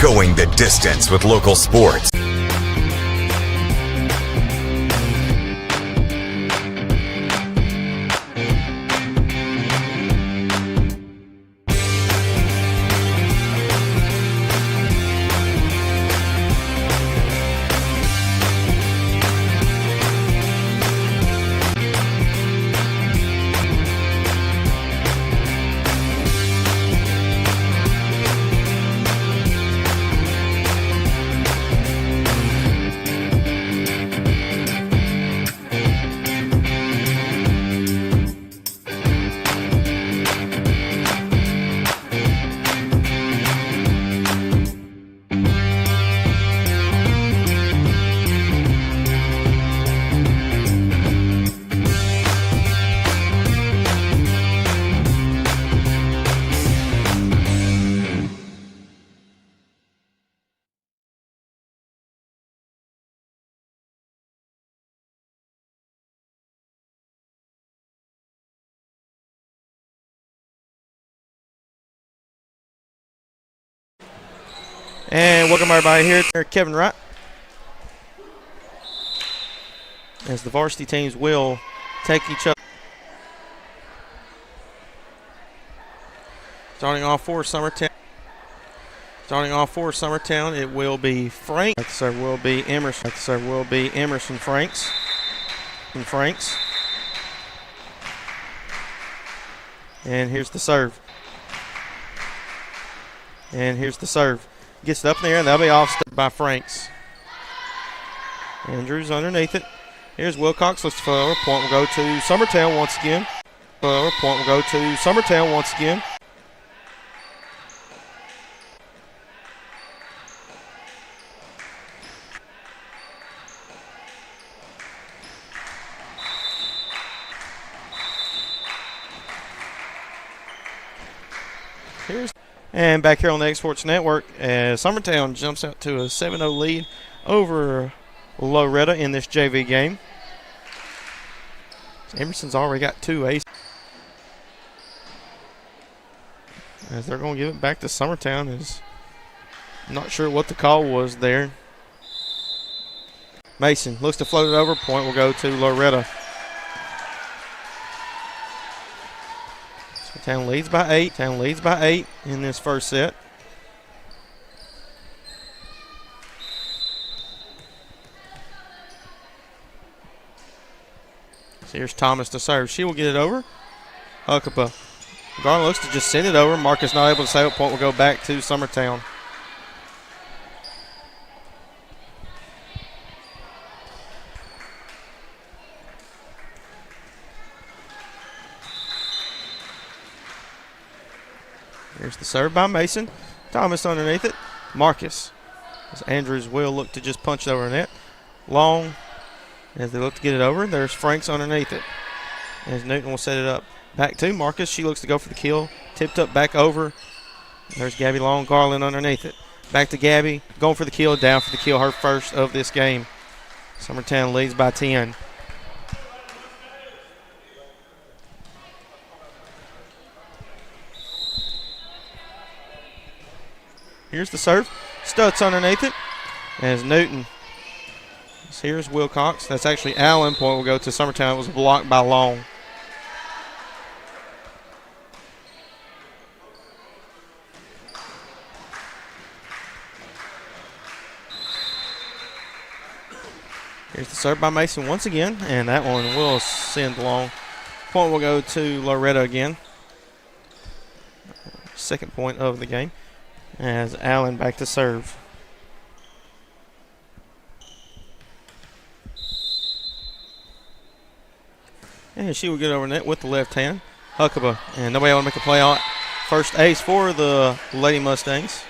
Going the distance with local sports. And welcome everybody here to Kevin Wright, as the varsity teams will take each other. Starting off for Summertown, it will be Frank. The serve will be Emerson. Franks. And here's the serve. Gets it up in the air, and that'll be off by Franks. Andrews underneath it. Here's Wilcox. Looks for point will go to Summertown once again. And back here on the X Sports Network, as Summertown jumps out to a 7-0 lead over Loretto in this JV game. Emerson's already got 2 aces. As they're going to give it back to Summertown. I'm not sure what the call was there. Mason looks to float it over. Point will go to Loretto. Town leads by 8 in this first set. So here's Thomas to serve. She will get it over. Huckabee. Garland looks to just send it over. Marcus not able to save it. Point will go back to Summertown. Here's the serve by Mason. Thomas underneath it. Marcus. As Andrews will look to just punch it over the net. Long as they look to get it over. There's Franks underneath it. As Newton will set it up. Back to Marcus. She looks to go for the kill. Tipped up back over. There's Gabby Long. Garland underneath it. Back to Gabby. Going for the kill. Down for the kill. Her first of this game. Summertown leads by 10. Here's the serve. Stutz underneath it. As Newton. Here's Wilcox. That's actually Allen. Point will go to Summertown. It was blocked by Long. Here's the serve by Mason once again. And that one will send Long. Point will go to Loretto again. Second point of the game. As Allen back to serve. And she will get over net with the left hand. Huckabee. And nobody able to make a play on it. First ace for the Lady Mustangs.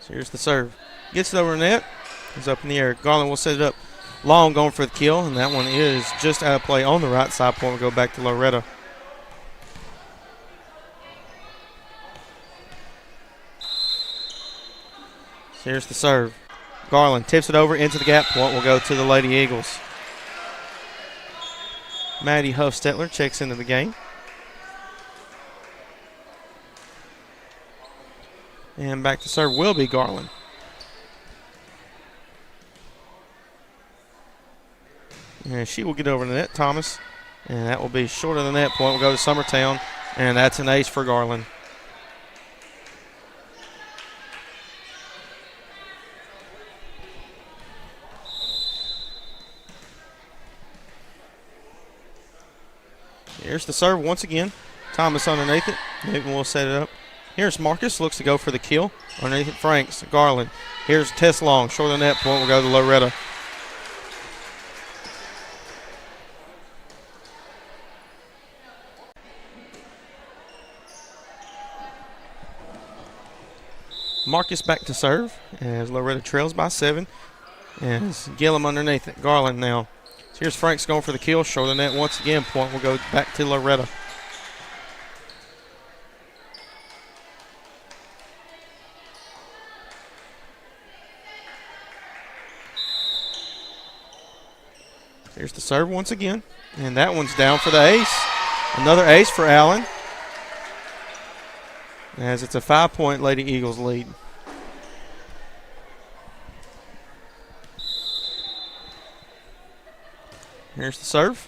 So here's the serve. Gets it over the net. It's up in the air. Garland will set it up. Long going for the kill, and that one is just out of play on the right side. Point will go back to Loretto. So here's the serve. Garland tips it over into the gap. Point will go to the Lady Eagles. Maddie Huffstetler checks into the game. And back to serve will be Garland. And she will get over the net, Thomas. And that will be short of the net point. We'll go to Summertown. And that's an ace for Garland. Here's the serve once again. Thomas underneath it. Newton will set it up. Here's Marcus, looks to go for the kill. Underneath it, Franks, Garland. Here's Tess Long, short of the net point. We'll go to Loretto. Marcus back to serve as Loretto trails by 7. As Gillum underneath it. Garland now. So here's Franks going for the kill. Short of the net once again. Point will go back to Loretto. Here's the serve once again. And that one's down for the ace. Another ace for Allen. As it's a 5-point Lady Eagles lead. Here's the serve.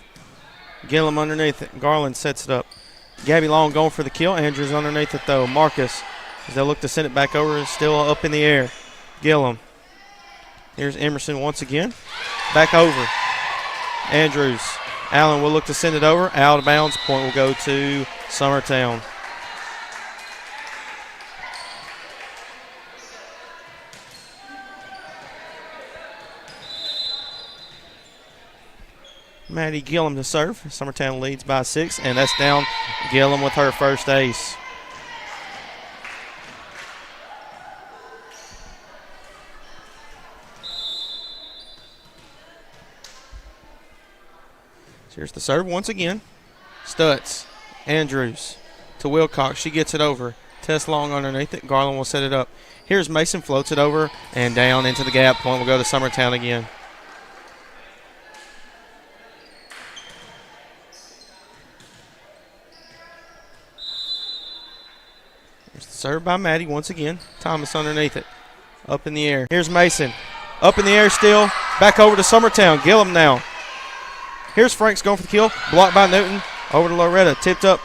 Gillum underneath it. Garland sets it up. Gabby Long going for the kill. Andrews underneath it though. Marcus, as they look to send it back over, is still up in the air. Gillum. Here's Emerson once again. Back over. Andrews. Allen will look to send it over. Out of bounds. Point will go to Summertown. Maddie Gillum to serve. Summertown leads by 6, and that's down. Gillum with her first ace. So here's the serve once again. Stutz. Andrews to Wilcox. She gets it over. Tess Long underneath it. Garland will set it up. Here's Mason. Floats it over and down into the gap. Point will go to Summertown again. Served by Maddie once again. Thomas underneath it. Up in the air. Here's Mason. Up in the air still. Back over to Summertown. Gillum now. Here's Franks going for the kill. Blocked by Newton. Over to Loretto. Tipped up.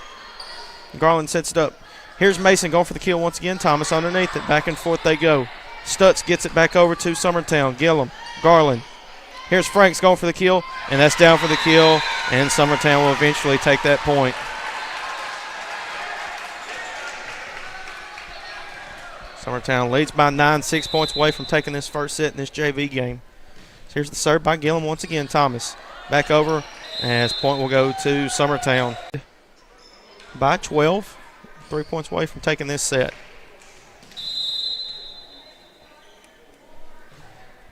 Garland sets it up. Here's Mason going for the kill once again. Thomas underneath it. Back and forth they go. Stutz gets it back over to Summertown. Gillum. Garland. Here's Franks going for the kill. And that's down for the kill. And Summertown will eventually take that point. Summertown leads by 9, 6 points away from taking this first set in this JV game. So here's the serve by Gillum once again. Thomas back over as point will go to Summertown. By 12, 3 points away from taking this set.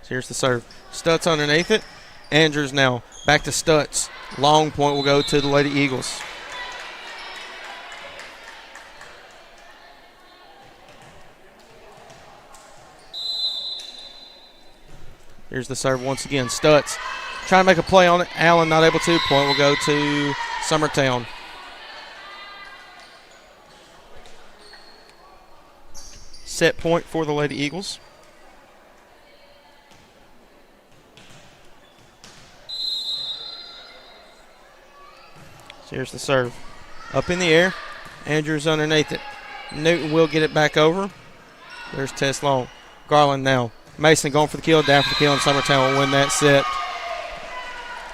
So here's the serve. Stutz underneath it. Andrews now back to Stutz. Long point will go to the Lady Eagles. Here's the serve once again. Stutz trying to make a play on it. Allen not able to. Point will go to Summertown. Set point for the Lady Eagles. So here's the serve. Up in the air. Andrews underneath it. Newton will get it back over. There's Tess Long. Garland now. Mason going for the kill, down for the kill, and Summertown will win that set.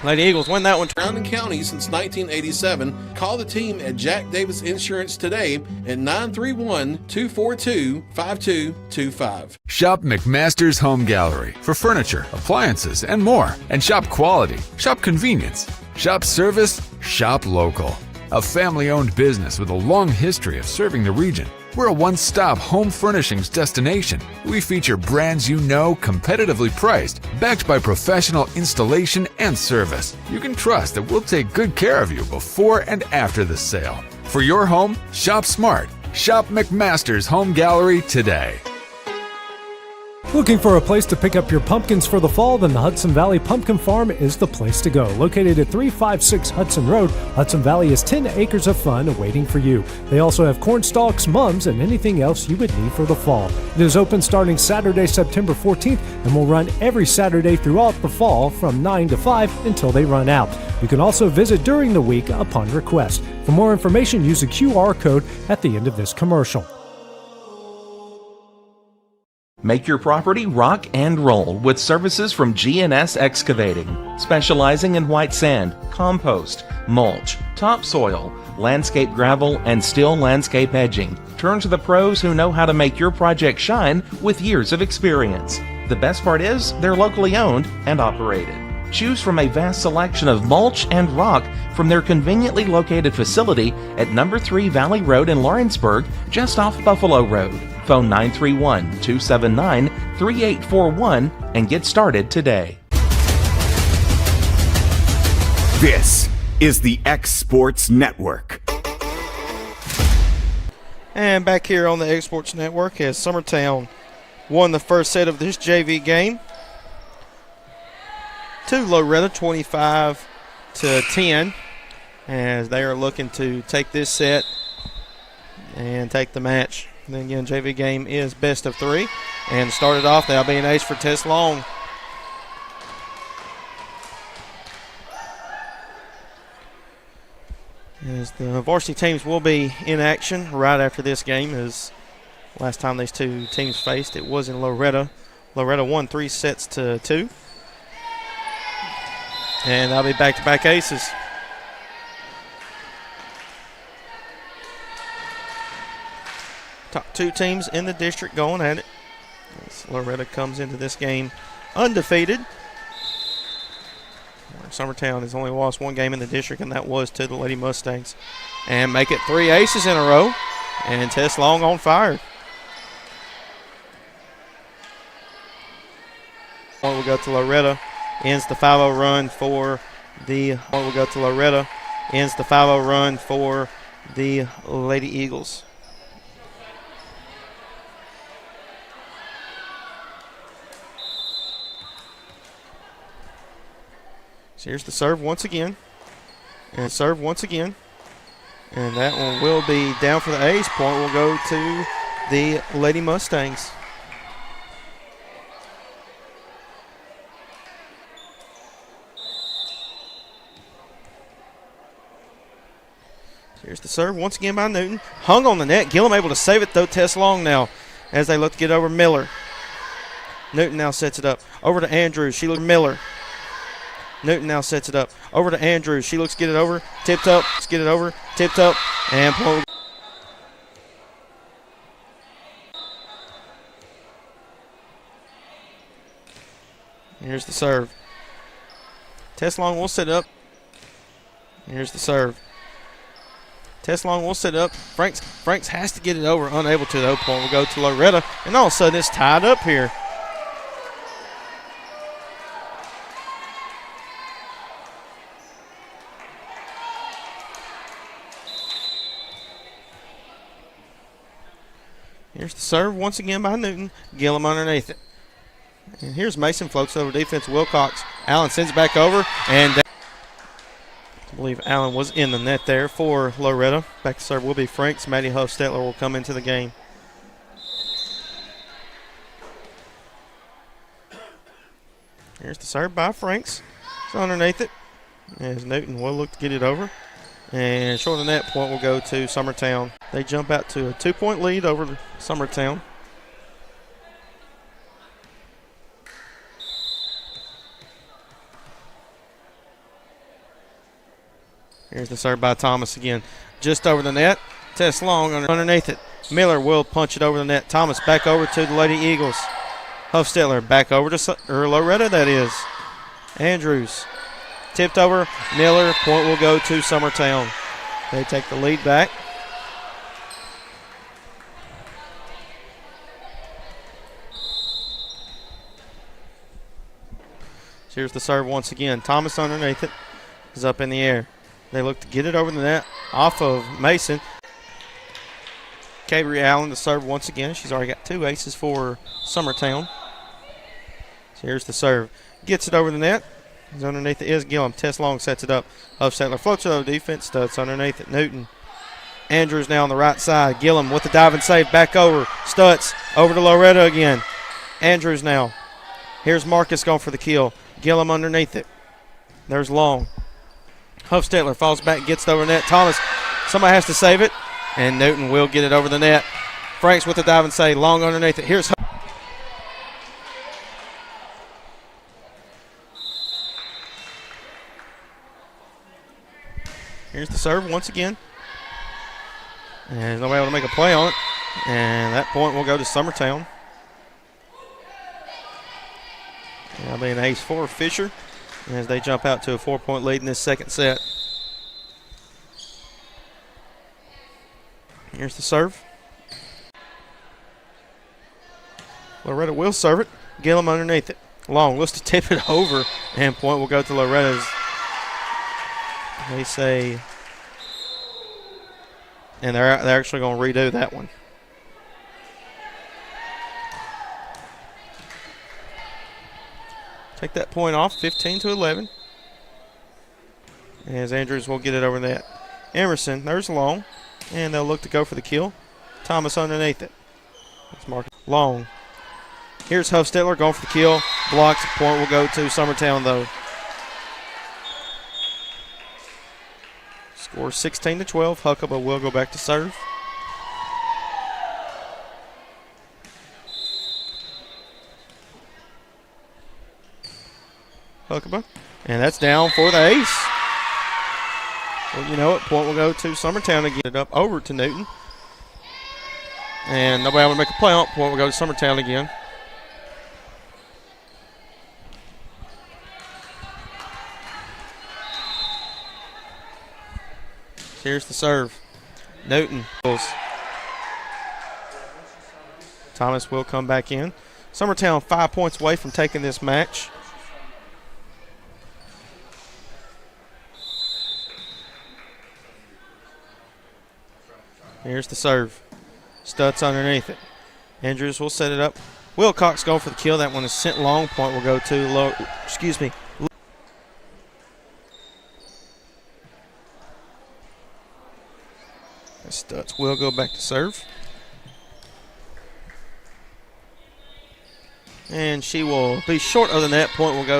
Lady Eagles win that one. Surrounding county since 1987. Call the team at Jack Davis Insurance today at 931-242-5225. Shop McMaster's Home Gallery for furniture, appliances, and more. And shop quality, shop convenience, shop service, shop local. A family-owned business with a long history of serving the region. We're a one-stop home furnishings destination. We feature brands you know, competitively priced, backed by professional installation and service. You can trust that we'll take good care of you before and after the sale. For your home, shop smart. Shop McMaster's Home Gallery today. Looking for a place to pick up your pumpkins for the fall? Then the Hudson Valley Pumpkin Farm is the place to go. Located at 356 Hudson Road, Hudson Valley is 10 acres of fun waiting for you. They also have corn stalks, mums, and anything else you would need for the fall. It is open starting Saturday, September 14th, and will run every Saturday throughout the fall from 9 to 5 until they run out. You can also visit during the week upon request. For more information, use the QR code at the end of this commercial. Make your property rock and roll with services from G&S Excavating, specializing in white sand, compost, mulch, topsoil, landscape gravel, and steel landscape edging. Turn to the pros who know how to make your project shine with years of experience. The best part is they're locally owned and operated. Choose from a vast selection of mulch and rock from their conveniently located facility at number 3 Valley Road in Lawrenceburg, just off Buffalo Road. Phone 931-279-3841 and get started today. This is the X Sports Network. And back here on the X Sports Network as Summertown won the first set of this JV game to Loretto 25-10, as they are looking to take this set and take the match. And then again, JV game is best of 3, and started off, that'll be an ace for Tess Long. As the varsity teams will be in action right after this game, as last time these two teams faced, it was in Loretto. Loretto won 3-2. And that'll be back-to-back aces. Top two teams in the district going at it. As Loretto comes into this game undefeated. Summertown has only lost one game in the district, and that was to the Lady Mustangs. And make it 3 aces in a row. And Tess Long on fire. Point will go to Loretto. Ends the 5-0 run for the Lady Eagles. So here's the serve once again. And And that one will be down for the ace. Point will go to the Lady Mustangs. Here's the serve once again by Newton. Hung on the net. Gillum able to save it, though. Tess Long now as they look to get over Miller. Newton now sets it up. Over to Andrews. She looks Miller. Newton now sets it up. Over to Andrews. She looks to get it over. Tipped up. Let's get it over. Tipped up. And point. Here's the serve. Tess Long will set up. Here's the serve. Tess Long will set up. Franks has to get it over. Unable to, though. Point will go to Loretto. And all of a sudden, it's tied up here. Here's the serve once again by Newton. Gillum underneath it. And here's Mason. Floats over defense. Wilcox. Allen sends it back over. And I believe Allen was in the net there for Loretto. Back to serve will be Franks. Maddie Hofstetler will come into the game. Here's the serve by Franks. It's underneath it. As Newton will look to get it over. And short of the net, point will go to Summertown. They jump out to a 2-point lead over Summertown. Here's the serve by Thomas again. Just over the net. Tess Long underneath it. Miller will punch it over the net. Thomas back over to the Lady Eagles. Hofstetler back over to Loretto, that is. Andrews. Tipped over. Miller. Point will go to Summertown. They take the lead back. So here's the serve once again. Thomas underneath it. Is up in the air. They look to get it over the net off of Mason. Cavery Allen to serve once again. She's already got 2 aces for Summertown. So here's the serve. Gets it over the net. He's underneath it is Gillum. Tess Long sets it up. Huffstetler floats it over defense. Stutz underneath it. Newton. Andrews now on the right side. Gillum with the dive and save. Back over. Stutz over to Loretto again. Andrews now. Here's Marcus going for the kill. Gillum underneath it. There's Long. Huffstetler falls back, gets it over the net. Thomas, somebody has to save it. And Newton will get it over the net. Franks with the dive and save. Long underneath it. Here's the serve once again. And there's nobody able to make a play on it. And that point will go to Summertown. That'll be an ace for Fisher as they jump out to a 4-point lead in this second set. Here's the serve. Loretto will serve it. Gillum underneath it. Long looks to tip it over, and point will go to Loretto's. They say, and they're actually going to redo that one. Take that point off, 15-11. As Andrews will get it over that. Emerson, there's Long, and they'll look to go for the kill. Thomas underneath it. That's Marcus. Long. Here's Huffstetler going for the kill. Blocks. Point will go to Summertown, though. Score 16-12. Huckabee will go back to serve. Huckabee. And that's down for the ace. Well, you know it. Point will go to Summertown again. It up over to Newton. And nobody able to make a play on it. Point will go to Summertown again. Here's the serve. Newton. Thomas will come back in. Summertown 5 points away from taking this match. Here's the serve. Stutz underneath it. Andrews will set it up. Wilcox going for the kill. That one is sent long. Point will go to Stutz will go back to serve. And she will be short of the net. Point will go